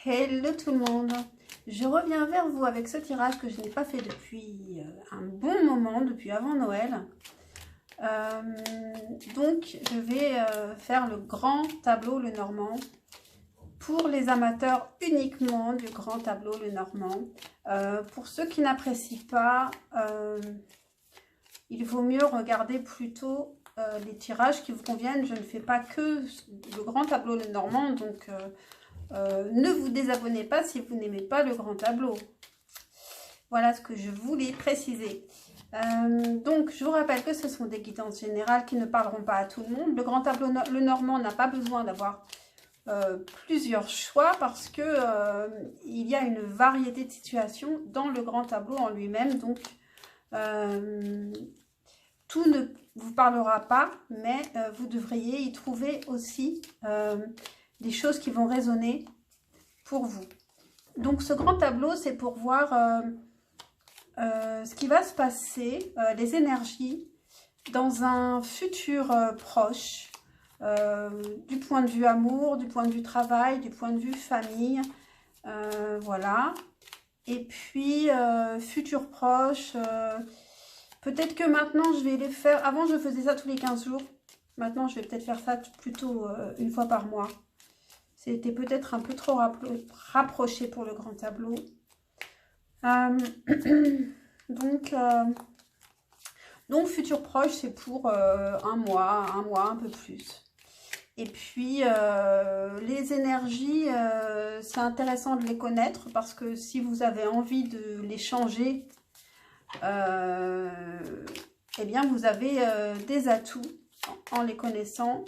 Hello tout le monde, je reviens vers vous avec ce tirage que je n'ai pas fait depuis un bon moment, depuis avant Noël. Donc je vais faire le grand tableau Lenormand pour les amateurs uniquement du grand tableau Lenormand. Pour ceux qui n'apprécient pas, il vaut mieux regarder plutôt les tirages qui vous conviennent. Je ne fais pas que le grand tableau Lenormand, donc ne vous désabonnez pas si vous n'aimez pas le grand tableau. Voilà ce que je voulais préciser. Donc, je vous rappelle que ce sont des guidances générales qui ne parleront pas à tout le monde. Le grand tableau Lenormand n'a pas besoin d'avoir plusieurs choix parce que il y a une variété de situations dans le grand tableau en lui-même. Donc, tout ne vous parlera pas, mais vous devriez y trouver aussi des choses qui vont résonner pour vous. Donc ce grand tableau, c'est pour voir ce qui va se passer, les énergies dans un futur proche, du point de vue amour, du point de vue travail, du point de vue famille, voilà. Et puis futur proche, peut-être que maintenant je vais les faire, avant je faisais ça tous les 15 jours, maintenant je vais peut-être faire ça plutôt une fois par mois. C'était peut-être un peu trop rapproché pour le grand tableau. Donc futur proche, c'est pour un mois, un peu plus. Et puis, les énergies, c'est intéressant de les connaître parce que si vous avez envie de les changer, eh bien, vous avez des atouts en les connaissant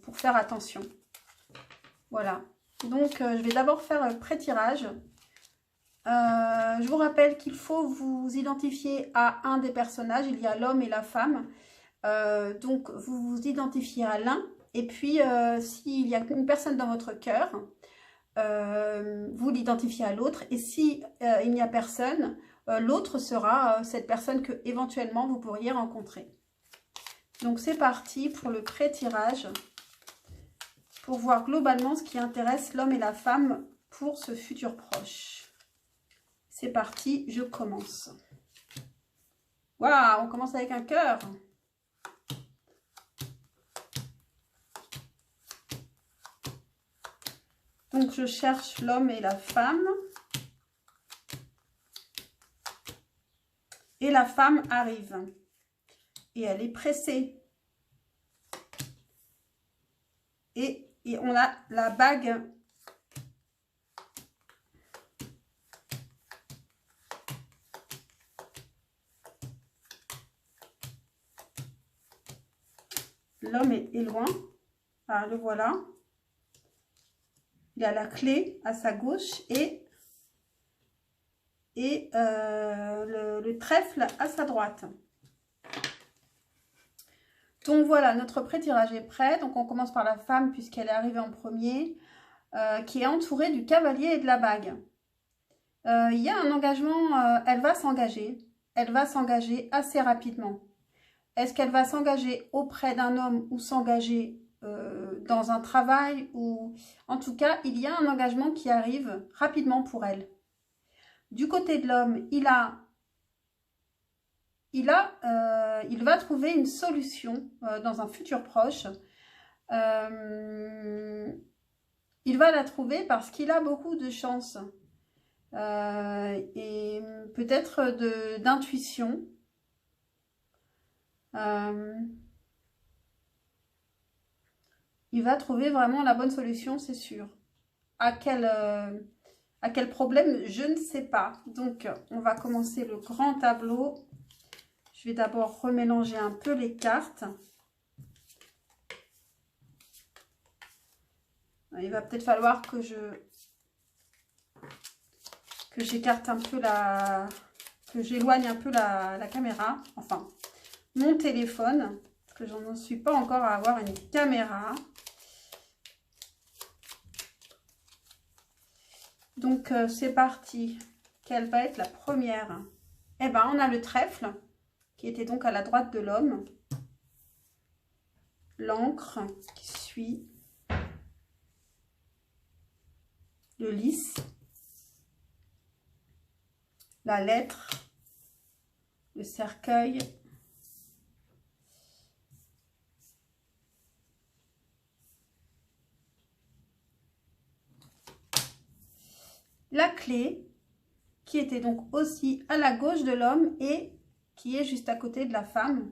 pour faire attention. Voilà, donc je vais d'abord faire pré-tirage. Je vous rappelle qu'il faut vous identifier à un des personnages. Il y a l'homme et la femme. Donc vous vous identifiez à l'un. Et puis s'il y a une personne dans votre cœur, vous l'identifiez à l'autre. Et si il n'y a personne, l'autre sera cette personne que éventuellement vous pourriez rencontrer. Donc c'est parti pour le pré-tirage, pour voir globalement ce qui intéresse l'homme et la femme pour ce futur proche. C'est parti, je commence. Waouh, on commence avec un cœur. Donc je cherche l'homme et la femme. Et la femme arrive. Et elle est pressée. Et on a la bague. L'homme est loin. Ah, le voilà. Il a la clé à sa gauche et le trèfle à sa droite. Donc voilà, notre pré-tirage est prêt. Donc on commence par la femme puisqu'elle est arrivée en premier, qui est entourée du cavalier et de la bague. Il y a un engagement, elle va s'engager. Elle va s'engager assez rapidement. Est-ce qu'elle va s'engager auprès d'un homme ou s'engager dans un travail ou... En tout cas, il y a un engagement qui arrive rapidement pour elle. Du côté de l'homme, il va trouver une solution dans un futur proche. Il va la trouver parce qu'il a beaucoup de chance et peut-être d'intuition. Il va trouver vraiment la bonne solution, c'est sûr. À quel problème, je ne sais pas. Donc, on va commencer le grand tableau. Je vais d'abord remélanger un peu les cartes. Il va peut-être falloir que j'écarte un peu que j'éloigne un peu la caméra. Enfin, mon téléphone, parce que je n'en suis pas encore à avoir une caméra. Donc, c'est parti. Quelle va être la première? Eh bien, on a le trèfle, qui était donc à la droite de l'homme. L'encre qui suit. le lys, la lettre, le cercueil, la clé, qui était donc aussi à la gauche de l'homme et qui est juste à côté de la femme.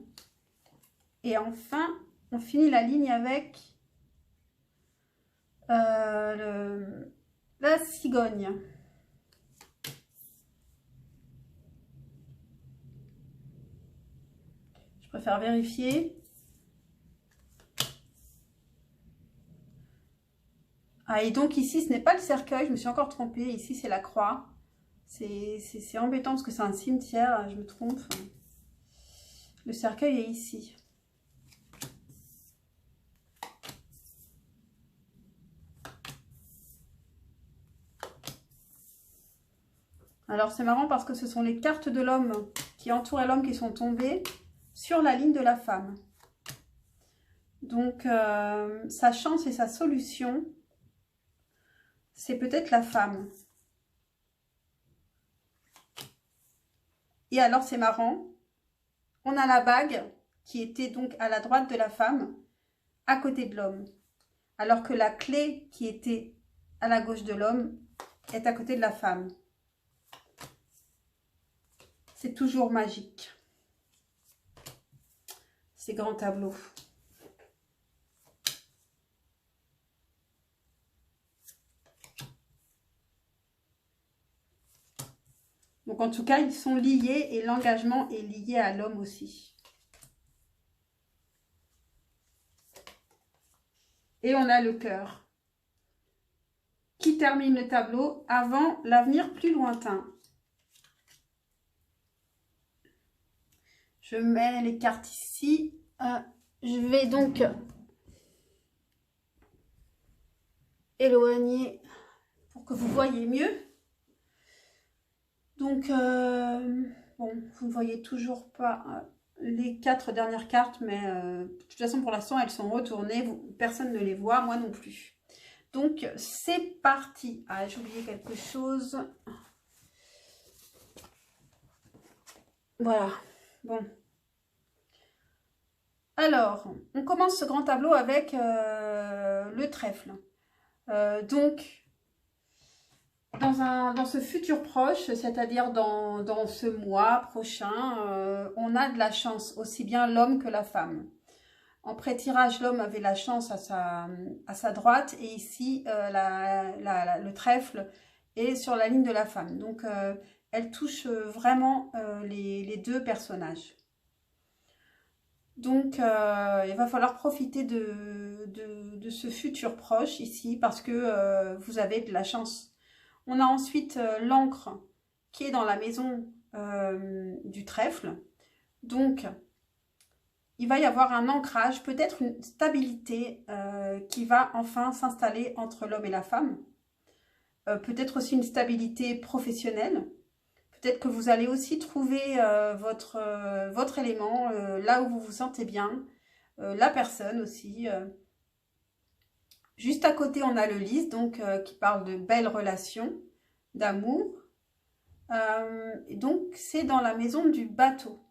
Et enfin, on finit la ligne avec la cigogne. Je préfère vérifier. Ah, et donc ici, ce n'est pas le cercueil, je me suis encore trompée. Ici, c'est la croix. C'est embêtant parce que c'est un cimetière, je me trompe. Le cercueil est ici. Alors, c'est marrant parce que ce sont les cartes de l'homme qui entouraient l'homme qui sont tombées sur la ligne de la femme. Donc, sa chance et sa solution, c'est peut-être la femme. Et alors, c'est marrant, on a la bague qui était donc à la droite de la femme, à côté de l'homme. Alors que la clé qui était à la gauche de l'homme est à côté de la femme. C'est toujours magique, ces grands tableaux. Donc en tout cas, ils sont liés et l'engagement est lié à l'homme aussi. Et on a le cœur qui termine le tableau avant l'avenir plus lointain. Je mets les cartes ici. Je vais donc éloigner pour que vous voyez mieux. Donc, bon, vous ne voyez toujours pas les 4 dernières cartes, mais de toute façon, pour l'instant, elles sont retournées. Personne ne les voit, moi non plus. Donc, c'est parti. Ah, j'ai oublié quelque chose. Voilà, bon. Alors, on commence ce grand tableau avec le trèfle. Donc, dans ce futur proche, c'est-à-dire dans ce mois prochain, on a de la chance, aussi bien l'homme que la femme. En pré-tirage, l'homme avait la chance à sa droite et ici, le trèfle est sur la ligne de la femme. Donc, elle touche vraiment les deux personnages. Donc, il va falloir profiter de ce futur proche ici parce que vous avez de la chance. On a ensuite l'encre qui est dans la maison du trèfle. Donc, il va y avoir un ancrage, peut-être une stabilité qui va enfin s'installer entre l'homme et la femme. Peut-être aussi une stabilité professionnelle. Peut-être que vous allez aussi trouver votre élément, là où vous vous sentez bien. La personne aussi. Juste à côté, on a le lys, donc qui parle de belles relations, d'amour. Donc, c'est dans la maison du bateau.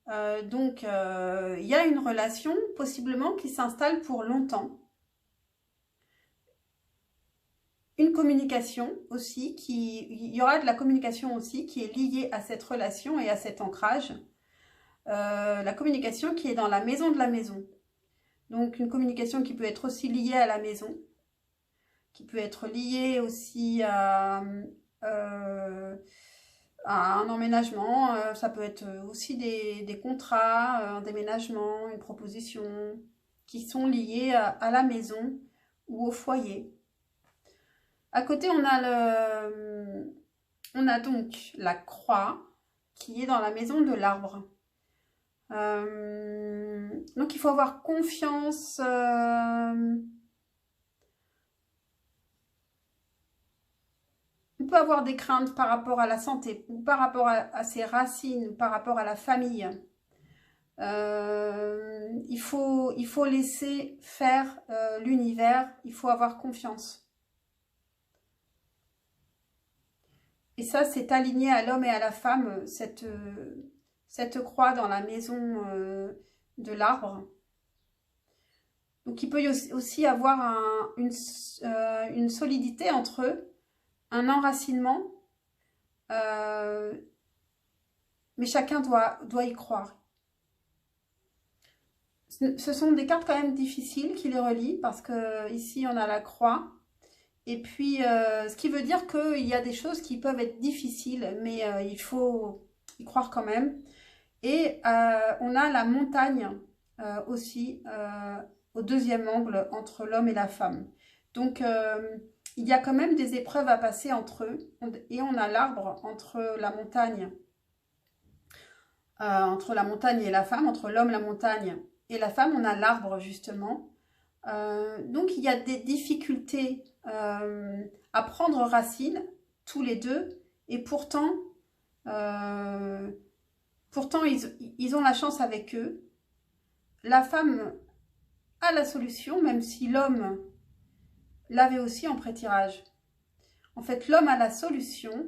Donc, il y a une relation possiblement qui s'installe pour longtemps. Une communication aussi, il y aura de la communication aussi qui est liée à cette relation et à cet ancrage. La communication qui est dans la maison de la maison. Donc, une communication qui peut être aussi liée à la maison, qui peut être liée aussi à un emménagement, ça peut être aussi des contrats, un déménagement, une proposition, qui sont liés à la maison ou au foyer. À côté, on a donc la croix qui est dans la maison de l'arbre. Donc, il faut avoir confiance. On peut avoir des craintes par rapport à la santé, ou par rapport à ses racines, par rapport à la famille. Il faut laisser faire l'univers, il faut avoir confiance. Et ça, c'est aligné à l'homme et à la femme, cette croix dans la maison de l'arbre. Donc, il peut y aussi avoir une solidité entre eux, un enracinement, mais chacun doit y croire. Ce sont des cartes quand même difficiles qui les relient, parce que ici, on a la croix. Et puis, ce qui veut dire qu'il y a des choses qui peuvent être difficiles, mais il faut y croire quand même. Et on a la montagne aussi au deuxième angle entre l'homme et la femme. Donc, il y a quand même des épreuves à passer entre eux. Et on a l'arbre entre la montagne et la femme, entre l'homme, la montagne et la femme. On a l'arbre justement. Donc, il y a des difficultés à prendre racine, tous les deux. Et pourtant, ils ont la chance avec eux. La femme a la solution, même si l'homme l'avait aussi en pré-tirage. En fait, l'homme a la solution,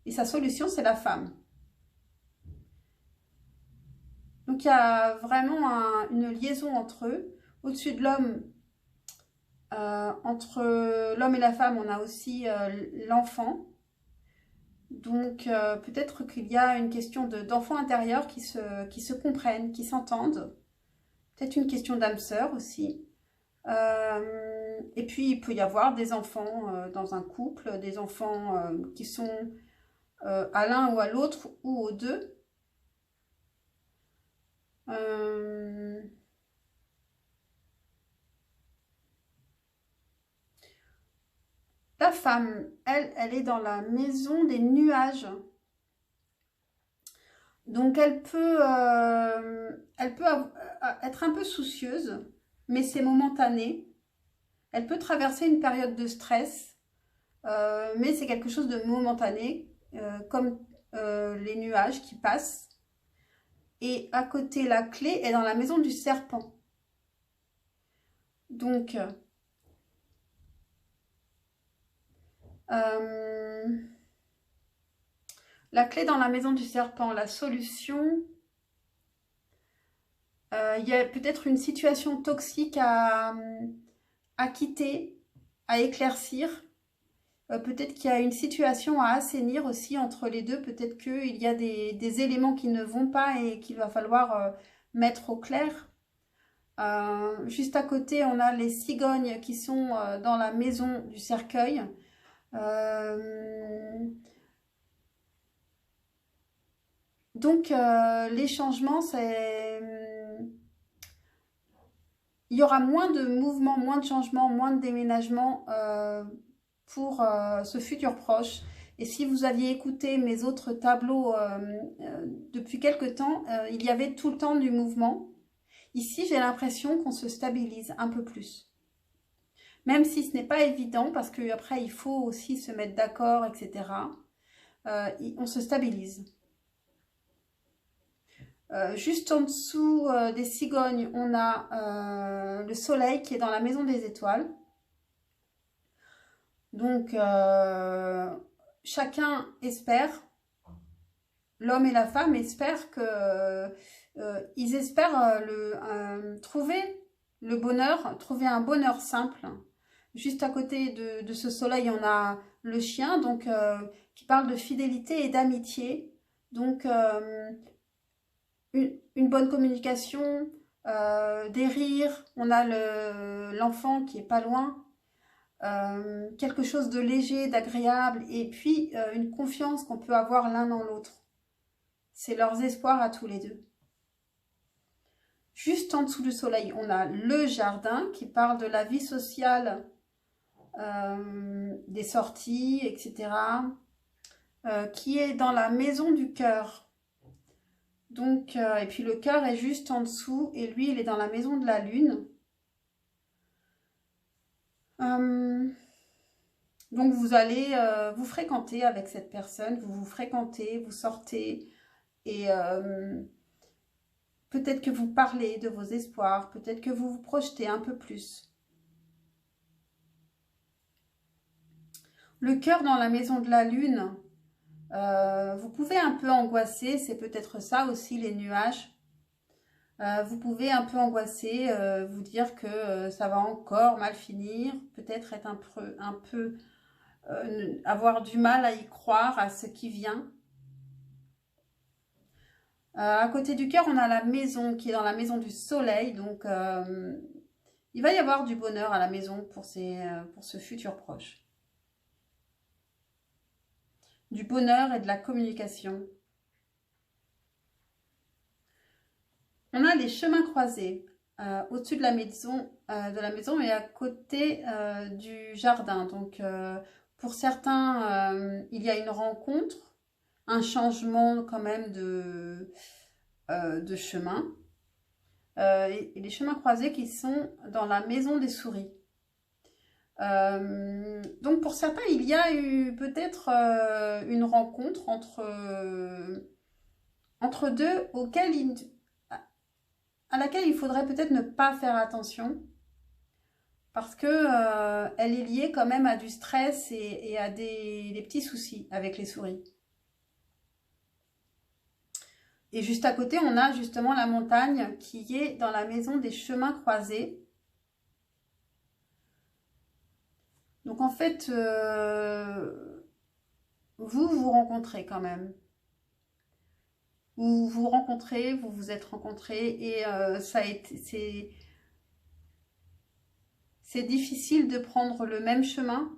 et sa solution, c'est la femme. Donc, il y a vraiment une liaison entre eux. Au-dessus de l'homme, entre l'homme et la femme, on a aussi l'enfant. Donc, peut-être qu'il y a une question d'enfants intérieurs qui se comprennent, qui s'entendent. Peut-être une question d'âme sœur aussi. Et puis, il peut y avoir des enfants dans un couple, des enfants qui sont à l'un ou à l'autre ou aux deux. La femme, elle est dans la maison des nuages. Donc, elle peut être un peu soucieuse, mais c'est momentané. Elle peut traverser une période de stress, mais c'est quelque chose de momentané, comme les nuages qui passent. Et à côté, la clé est dans la maison du serpent. Donc, la clé dans la maison du serpent, la solution, il y a peut-être une situation toxique à quitter, à éclaircir. Peut-être qu'il y a une situation à assainir aussi entre les deux. Peut-être qu'il y a des éléments qui ne vont pas et qu'il va falloir mettre au clair. Juste à côté, on a les cigognes qui sont dans la maison du cercueil. Donc, les changements, il y aura moins de mouvements, moins de changements, moins de déménagements pour ce futur proche. Et si vous aviez écouté mes autres tableaux depuis quelque temps, il y avait tout le temps du mouvement. Ici, j'ai l'impression qu'on se stabilise un peu plus. Même si ce n'est pas évident, parce qu'après, il faut aussi se mettre d'accord, etc. On se stabilise. Juste en dessous des cigognes, on a le soleil qui est dans la maison des étoiles. Donc, chacun espère, l'homme et la femme espèrent ils espèrent trouver le bonheur, trouver un bonheur simple. Juste à côté de ce soleil, on a le chien, donc qui parle de fidélité et d'amitié. Donc, une bonne communication, des rires, on a l'enfant qui est pas loin, quelque chose de léger, d'agréable, et puis une confiance qu'on peut avoir l'un dans l'autre. C'est leurs espoirs à tous les deux. Juste en dessous du soleil, on a le jardin qui parle de la vie sociale, des sorties, etc. Qui est dans la maison du cœur. Donc, et puis le cœur est juste en dessous et lui, il est dans la maison de la lune. Donc, vous allez vous fréquenter avec cette personne, vous fréquentez, vous sortez et peut-être que vous parlez de vos espoirs, peut-être que vous vous projetez un peu plus. Le cœur dans la maison de la lune, vous pouvez un peu angoisser, c'est peut-être ça aussi les nuages. Vous pouvez un peu angoisser, vous dire que ça va encore mal finir, peut-être être un peu avoir du mal à y croire à ce qui vient. À côté du cœur, on a la maison qui est dans la maison du soleil, donc il va y avoir du bonheur à la maison pour ce futur proche. Du bonheur et de la communication. On a les chemins croisés au-dessus de la maison et à côté du jardin. Donc, pour certains, il y a une rencontre, un changement quand même de chemin. Et les chemins croisés qui sont dans la maison des souris. Donc, pour certains, il y a eu peut-être une rencontre entre deux à laquelle il faudrait peut-être ne pas faire attention parce que elle est liée quand même à du stress et à des petits soucis avec les souris. Et juste à côté, on a justement la montagne qui est dans la maison des chemins croisés. Donc en fait, vous vous rencontrez quand même. Vous vous rencontrez, vous vous êtes rencontrés et c'est difficile de prendre le même chemin.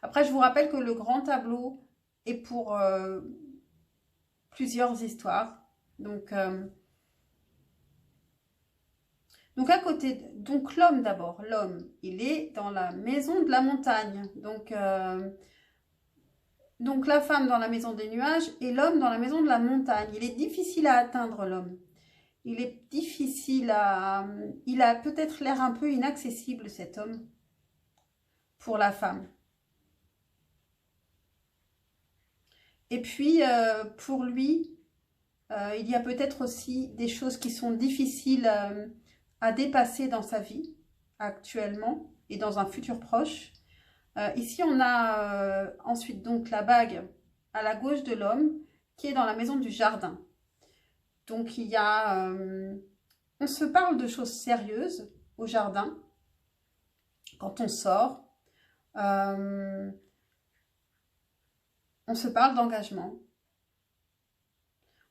Après, je vous rappelle que le grand tableau est pour plusieurs histoires. Donc à côté, donc l'homme d'abord, l'homme, il est dans la maison de la montagne. Donc la femme dans la maison des nuages et l'homme dans la maison de la montagne. Il est difficile à atteindre l'homme. Il est difficile à... Il a peut-être l'air un peu inaccessible cet homme pour la femme. Et puis pour lui, il y a peut-être aussi des choses qui sont difficiles à dépasser dans sa vie actuellement et dans un futur proche. Ici, on a ensuite donc la bague à la gauche de l'homme qui est dans la maison du jardin. Donc, il y a... on se parle de choses sérieuses au jardin quand on sort. On se parle d'engagement.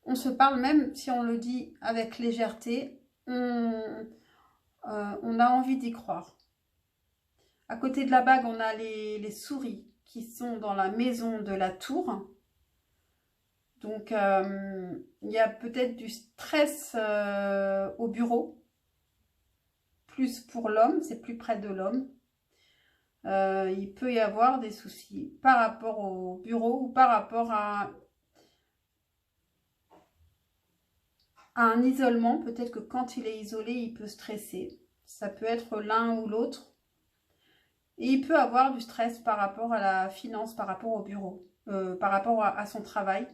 On se parle même, si on le dit avec légèreté, on a envie d'y croire. À côté de la bague, on a les souris qui sont dans la maison de la tour. Donc, il y a peut-être du stress au bureau. Plus pour l'homme, c'est plus près de l'homme. Il peut y avoir des soucis par rapport au bureau ou par rapport à un isolement. Peut-être que quand il est isolé, il peut stresser. Ça peut être l'un ou l'autre. Et il peut avoir du stress par rapport à la finance, par rapport au bureau, par rapport à son travail.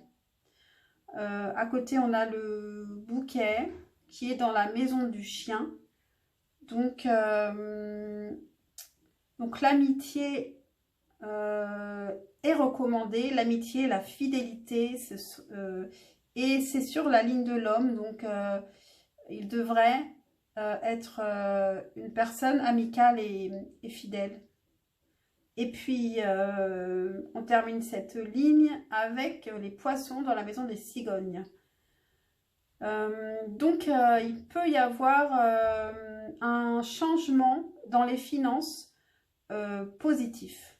À côté, on a le bouquet qui est dans la maison du chien. Donc l'amitié est recommandée. L'amitié, la fidélité, et c'est sur la ligne de l'homme. Donc, il devrait être une personne amicale et fidèle. Et puis, on termine cette ligne avec les poissons dans la maison des cigognes. Il peut y avoir un changement dans les finances positif.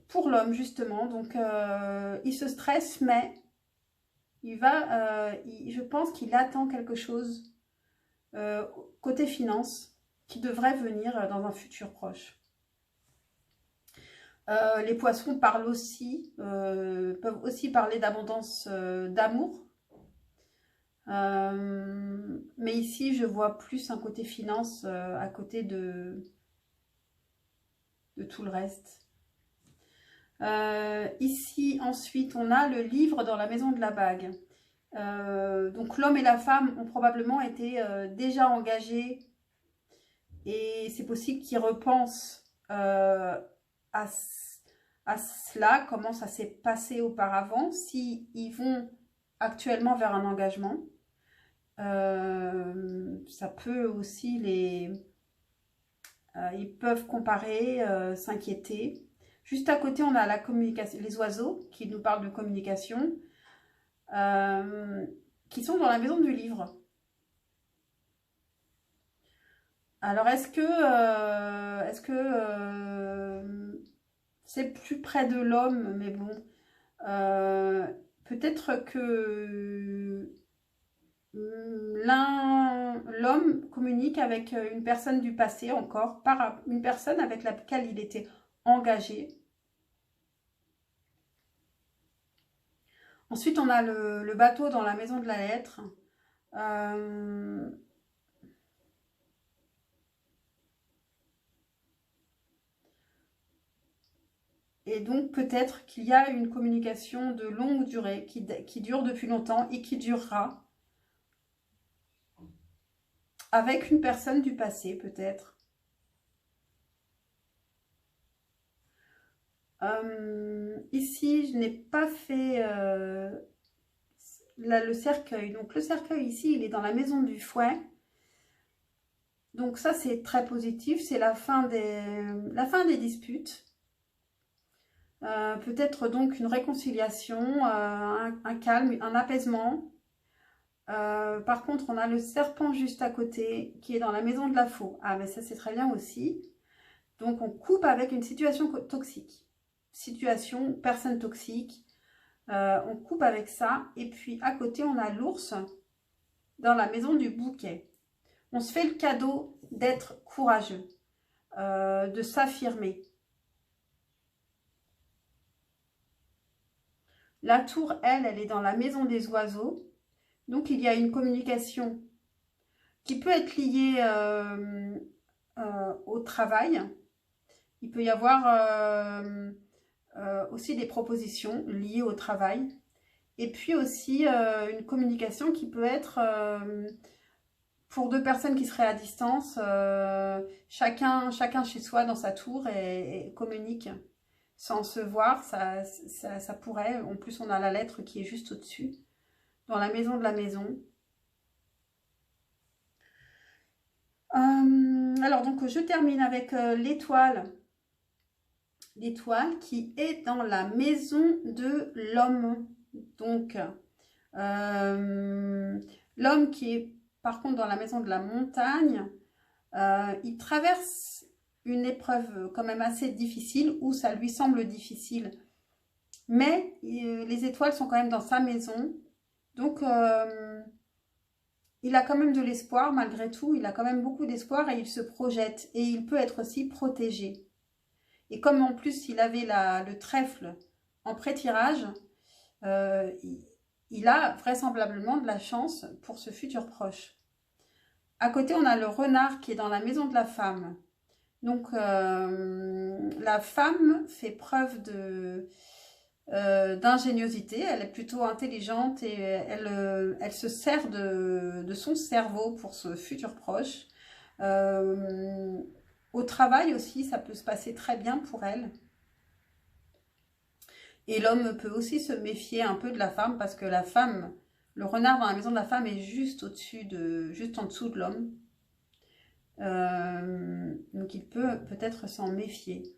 Pour l'homme, justement. Donc, il se stresse, mais je pense qu'il attend quelque chose côté finance qui devrait venir dans un futur proche. Les poissons peuvent aussi parler d'abondance d'amour. Mais ici, je vois plus un côté finance à côté de tout le reste. Ici, ensuite, on a le livre dans la maison de la bague. Donc, l'homme et la femme ont probablement été déjà engagés et c'est possible qu'ils repensent à cela, comment ça s'est passé auparavant, s'ils vont actuellement vers un engagement. Ça peut aussi ils peuvent comparer, s'inquiéter. Juste à côté, on a la communication, les oiseaux qui nous parlent de communication, qui sont dans la maison du livre. Alors, est-ce que c'est plus près de l'homme, mais bon, peut-être que l'homme communique avec une personne du passé encore, par une personne avec laquelle il était engagé. Ensuite, on a le bateau dans la maison de la lettre. Et donc, peut-être qu'il y a une communication de longue durée qui dure depuis longtemps et qui durera avec une personne du passé, peut-être. Ici, je n'ai pas fait le cercueil. Donc, le cercueil, ici, il est dans la maison du fouet. Donc, ça, c'est très positif. C'est la fin des disputes. Peut-être donc une réconciliation, un calme, un apaisement. Par contre, on a le serpent juste à côté qui est dans la maison de la faux. Ah, mais ça, c'est très bien aussi. Donc, on coupe avec une situation toxique. Situation, personne toxique. On coupe avec ça. Et puis, à côté, on a l'ours dans la maison du bouquet. On se fait le cadeau d'être courageux, de s'affirmer. La tour, elle est dans la maison des oiseaux. Donc, il y a une communication qui peut être liée au travail. Il peut y avoir aussi des propositions liées au travail. Et puis aussi une communication qui peut être pour deux personnes qui seraient à distance, chacun chez soi dans sa tour et communique sans se voir. Ça pourrait. En plus, on a la lettre qui est juste au-dessus, dans la maison de la maison. Alors, donc, je termine avec l'étoile. L'étoile qui est dans la maison de l'homme. Donc, l'homme qui est par contre dans la maison de la montagne, il traverse une épreuve quand même assez difficile, ou ça lui semble difficile. Mais les étoiles sont quand même dans sa maison. Donc, il a quand même de l'espoir malgré tout. Il a quand même beaucoup d'espoir et il se projette. Et il peut être aussi protégé. Et comme en plus, il avait le trèfle en pré-tirage, il a vraisemblablement de la chance pour ce futur proche. À côté, on a le renard qui est dans la maison de la femme. Donc, la femme fait preuve d'ingéniosité. Elle est plutôt intelligente et elle se sert de son cerveau pour ce futur proche. Au travail aussi, ça peut se passer très bien pour elle. Et l'homme peut aussi se méfier un peu de la femme parce que la femme, le renard dans la maison de la femme est juste juste en dessous de l'homme. Donc il peut peut-être s'en méfier.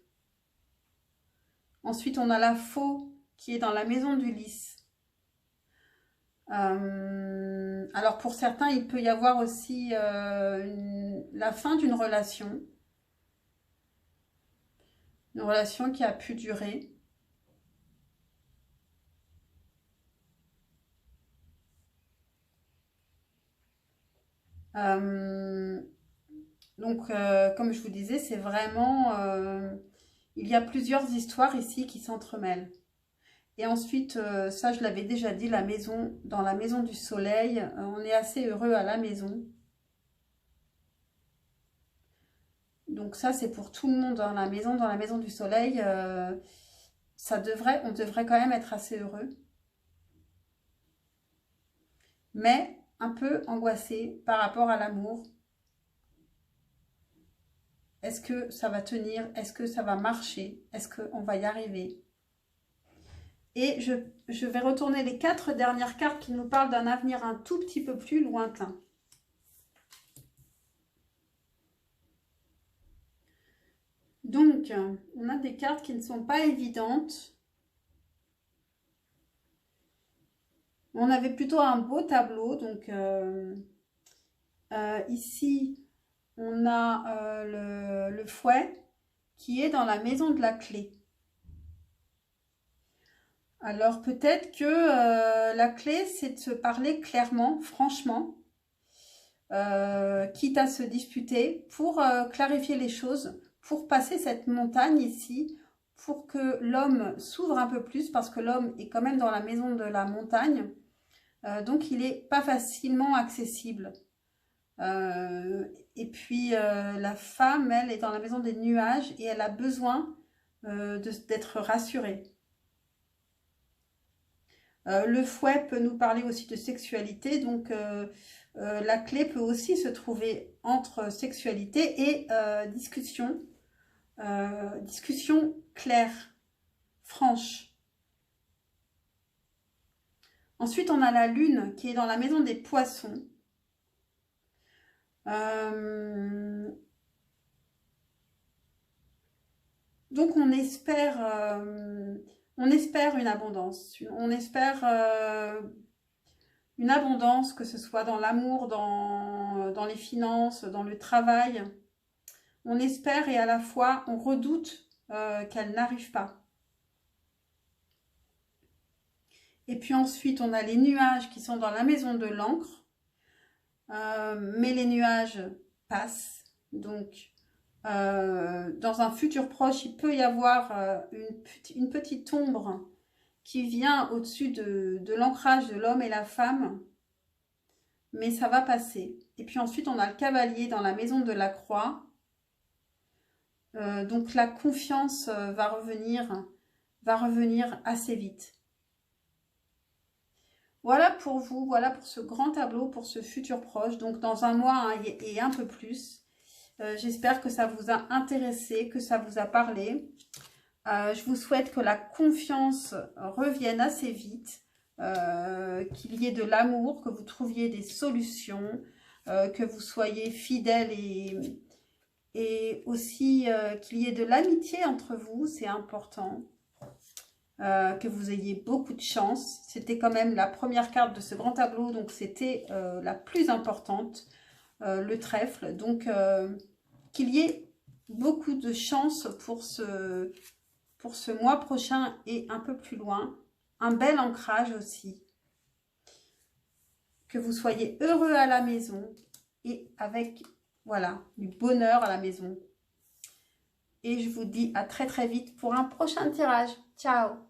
Ensuite, on a la faux qui est dans la maison du lys. Alors pour certains, il peut y avoir aussi la fin d'une relation. Une relation qui a pu durer. Donc, comme je vous disais, c'est vraiment... il y a plusieurs histoires ici qui s'entremêlent. Et ensuite, ça je l'avais déjà dit, la maison, dans la maison du soleil, on est assez heureux à la maison. Donc ça, c'est pour tout le monde dans la maison du soleil. On devrait quand même être assez heureux. Mais un peu angoissé par rapport à l'amour. Est-ce que ça va tenir? Est-ce que ça va marcher? Est-ce qu'on va y arriver? Et je vais retourner les 4 dernières cartes qui nous parlent d'un avenir un tout petit peu plus lointain. Donc, on a des cartes qui ne sont pas évidentes. On avait plutôt un beau tableau. Donc, ici, on a le fouet qui est dans la maison de la clé. Alors, peut-être que la clé, c'est de se parler clairement, franchement, quitte à se disputer, pour clarifier les choses, pour passer cette montagne ici, pour que l'homme s'ouvre un peu plus, parce que l'homme est quand même dans la maison de la montagne, donc il n'est pas facilement accessible. Et puis la femme, elle, est dans la maison des nuages et elle a besoin d'être rassurée. Le fouet peut nous parler aussi de sexualité, donc la clé peut aussi se trouver entre sexualité et discussion claire, franche. Ensuite, on a la lune qui est dans la maison des poissons. Donc, on espère une abondance. On espère une abondance, que ce soit dans l'amour, dans les finances, dans le travail. On espère et à la fois, on redoute qu'elle n'arrive pas. Et puis ensuite, on a les nuages qui sont dans la maison de l'encre. Mais les nuages passent. Donc, dans un futur proche, il peut y avoir une petite ombre qui vient au-dessus de l'ancrage de l'homme et la femme. Mais ça va passer. Et puis ensuite, on a le cavalier dans la maison de la croix. Donc, la confiance va revenir assez vite. Voilà pour vous, voilà pour ce grand tableau, pour ce futur proche, donc dans un mois et un peu plus. J'espère que ça vous a intéressé, que ça vous a parlé. Je vous souhaite que la confiance revienne assez vite, qu'il y ait de l'amour, que vous trouviez des solutions, que vous soyez fidèles et aussi qu'il y ait de l'amitié entre vous, c'est important. Que vous ayez beaucoup de chance. C'était quand même la première carte de ce grand tableau, donc c'était la plus importante, le trèfle. Donc, qu'il y ait beaucoup de chance pour ce mois prochain et un peu plus loin. Un bel ancrage aussi. Que vous soyez heureux à la maison et avec, voilà, du bonheur à la maison. Et je vous dis à très très vite pour un prochain tirage. Ciao!